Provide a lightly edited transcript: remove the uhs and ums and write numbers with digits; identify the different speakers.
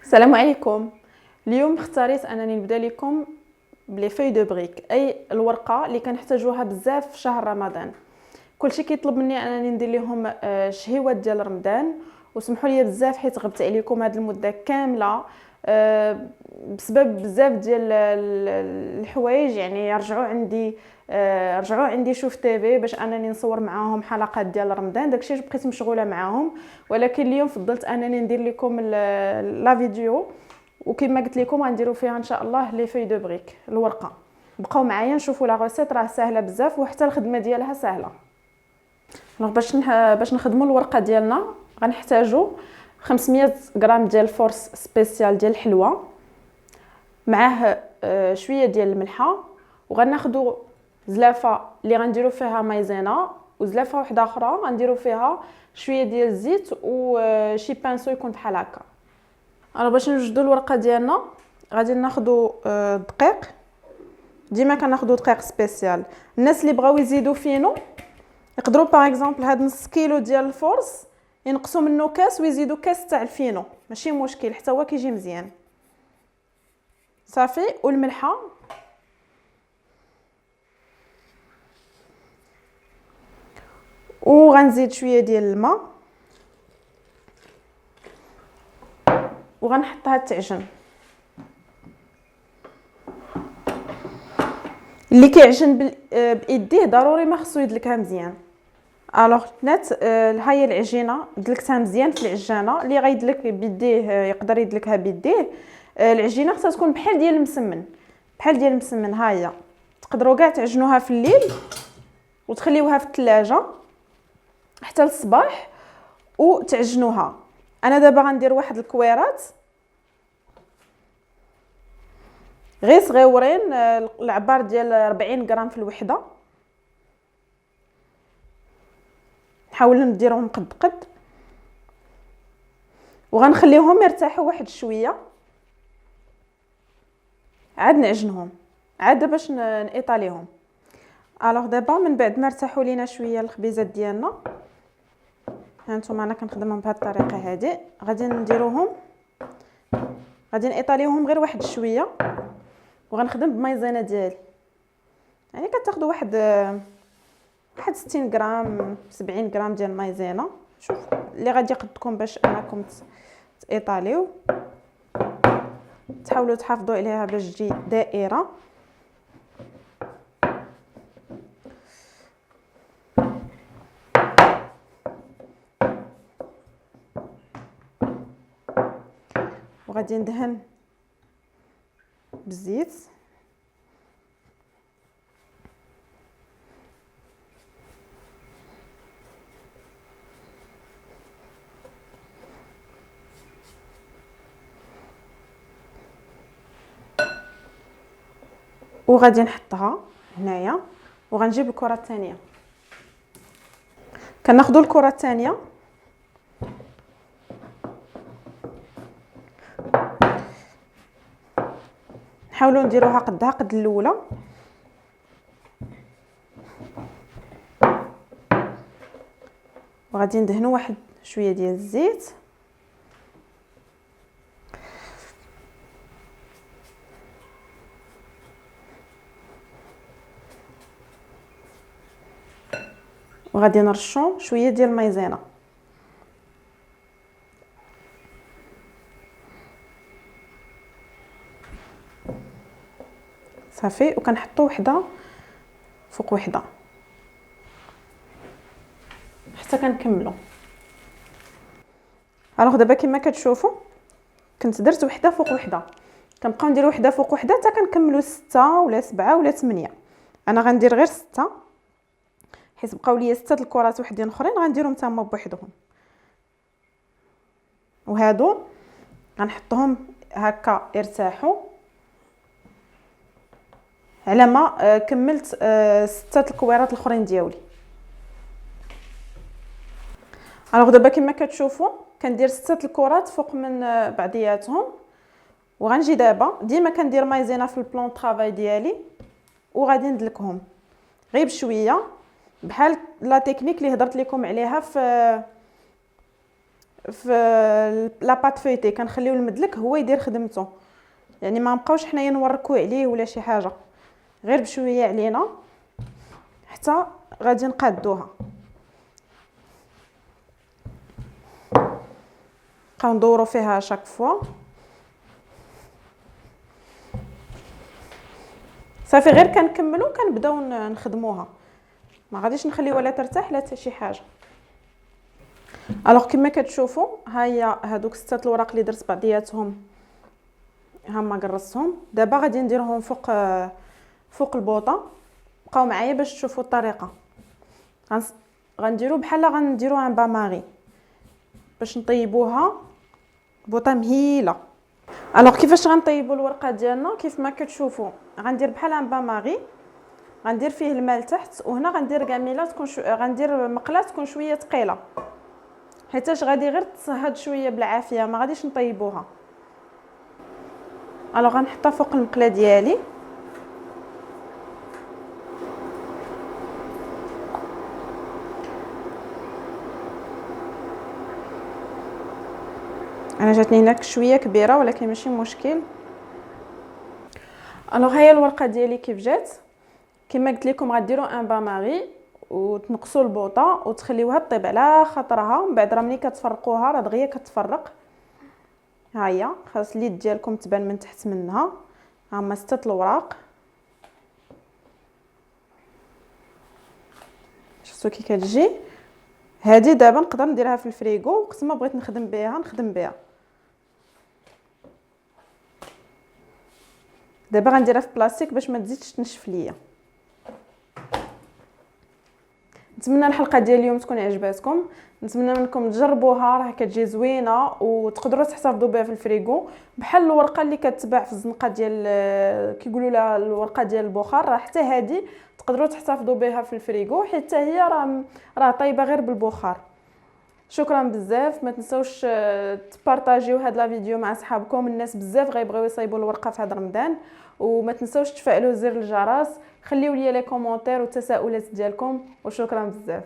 Speaker 1: السلام عليكم. اليوم اختاريت انني نبدا لكم بلي في دو بريك، اي الورقه اللي كنحتاجوها بزاف في شهر رمضان. كلشي كيطلب مني انني ندير لهم شهيوات ديال رمضان، وسمحوا لي بزاف حيت غبت عليكم هذه المده كامله بسبب بزاف ديال الحوايج. يعني رجعوا عندي شوف تيفي باش انني نصور معاهم حلقات ديال رمضان، داكشي بقيت مشغوله معاهم. ولكن اليوم فضلت انني ندير لكم لا فيديو، وكما قلت لكم غنديروا فيها ان شاء الله لي في دو بريك الورقه. بقاو معايا نشوفوا لا غوسيت، راه سهله بزاف وحتى الخدمه ديالها سهله. باش نخدموا الورقه ديالنا غنحتاجوا 500 غرام ديال الفورس سبيسيال ديال الحلوه، معاه شويه ديال الملحه، وغناخذوا زلافه اللي غنديروا فيها مايزينا، وزلافه واحده اخرى غنديروا فيها شويه ديال الزيت وشي بانسو يكون بحال هكا. باش نوجدوا الورقه ديالنا غادي ناخذوا دقيق. ديما كناخذوا دقيق سبيسيال. الناس اللي بغاو يزيدوا فينو يقدروا باغ اكزومبل هاد نص كيلو ديال الفورس ينقصوا منه كاس ويزيدوا كاس تاع الفينو، ماشي مشكل، حتى هو كيجي مزيان صافي. والملحه وغنزيد شويه ديال الماء وغنحطها تعجن. اللي كيعجن بايديه ضروري ما خصو يدلكها مزيان. الوغ البنات، ها هي العجينه دلكتها مزيان في العجانه. اللي غيدلك بيديه يقدر يدلكها بيديه. العجينه خصها تكون بحال ديال المسمن، بحال ديال المسمن. ها هي تقدروا كاع تعجنوها في الليل وتخليوها في الثلاجه حتى الصباح وتعجنوها. انا دابا غندير واحد الكويرات غير صغيورين، العبار ديال 40 غرام في الوحده. نحاول نديرهم قد وغنخليهم يرتاحوا واحد شويه، عاد نعجنهم عاد باش نايطاليهم. الوغ دابا من بعد ما ارتاحوا لينا شويه الخبيزات ديالنا، هانتوما انا كنخدمهم بهذه الطريقه هذه. غادي نديروهم، غادي نايطاليهم غير واحد شويه، وغنخدم بمايزينا ديالي. يعني كتاخذوا واحد 60 غرام 70 غرام ديال المايزينا. شوف اللي غادي يقدكم باش انكم تايطاليو. تحاولوا تحافظوا عليها باش تجي دائره. وغادي ندهن بالزيت. وغادي نحطها هنايا، وغنجيب الكره الثانيه. كناخذوا الكره الثانيه نحاولوا نديروها قدها قد الاولى. وغادي ندهنوا واحد شويه ديال الزيت. وغادي نرشوا شويه ديال المايزينا صافي، وكنحطوا وحده فوق وحده حتى كنكملوا. الوغ دابا كما كتشوفوا كنت درت وحده فوق وحده، كنبقاو ندير وحده فوق وحده حتى كنكملوا 6 ولا 7 ولا 8. انا غندير غير 6 حيت بقاو ليا 6 الكرات وحدين اخرين غنديرهم تما بوحدهم. وهادو غنحطهم هكا يرتاحوا على ما كملت 6 الكويرات الاخرين ديالي. الوغ دابا كما كتشوفوا كندير 6 الكرات فوق من بعضياتهم. وغنجي دابا ديما كندير مايزينا في البلون طرافاي ديالي، وغادي ندلكهم غير بشويه بحال لا تكنيك اللي هضرت لكم عليها في لاباط فويتي كنخليو المدلك هو يدير خدمته، يعني ما نبقاوش حنايا نوركو عليه ولا شي حاجه، غير بشويه علينا حتى غادي نقادوها. نبقاو ندورو فيها شاك فوا. صافي غير كنكملو كنبداو نخدموها، ما غاديش نخليوها لا ترتاح لا حتى شي حاجه. الوغ كما كتشوفوا ها هي هادوك 6 الوراق اللي درت بعضياتهم هما قرصتهم. دابا غادي نديرهم فوق البوطه. بقاو معايا باش تشوفوا الطريقه. غنديروا بحال غنديروا ان باماري باش نطيبوها بوطه مهيله. الوغ كيفاش غنطيبوا الورقه ديالنا؟ كيف ما كتشوفوا غندير بحال ان باماري، غندير فيه الماء تحت، وهنا غندير كاميله تكون غندير مقله تكون شويه ثقيله حيتاش غادي غير تصهد شويه بالعافيه، ما غاديش نطيبوها. الوغ غنحطها فوق المقله ديالي. انا جاتني هناك شويه كبيره ولكن ماشي مشكل. الوغ هي الورقه ديالي كيف جات. كما قلت لكم غديروا ان باماري وتنقصوا البوطه وتخليوها طيب على خاطرها، من بعد راه ملي كتفرقوها راه دغيا كتفرق. ها هي خاص اليد ديالكم تبان من تحت منها. ها هما 6 الوراق، شفتوا كي كتجي. هذه دابا نقدر نديرها في الفريغو، وقت ما بغيت نخدم بها نخدم بها. دابا غنديرها في بلاستيك باش ما تزيدش تنشف ليا. نتمنى الحلقه ديال اليوم تكون عجباتكم، نتمنى منكم تجربوها، راه كتجي زوينه وتقدروا تحتفظوا بها في الفريغو بحال الورقه اللي كتباع في الزنقه ديال كيقولوا لها الورقه ديال البخار، راه حتى هذه تقدروا تحتفظوا بها في الفريغو حتى هي راه طيبه غير بالبخار. شكرا بزاف، ما تنسوش تبارطاجيو هاد لا فيديو مع صحابكم، الناس بزاف غيبغيو يصايبوا الورقه في هذا رمضان. وما تنسوش تفعلوا زر الجرس، خليو لي لي كومونتير والتساؤلات ديالكم، وشكرا بزاف.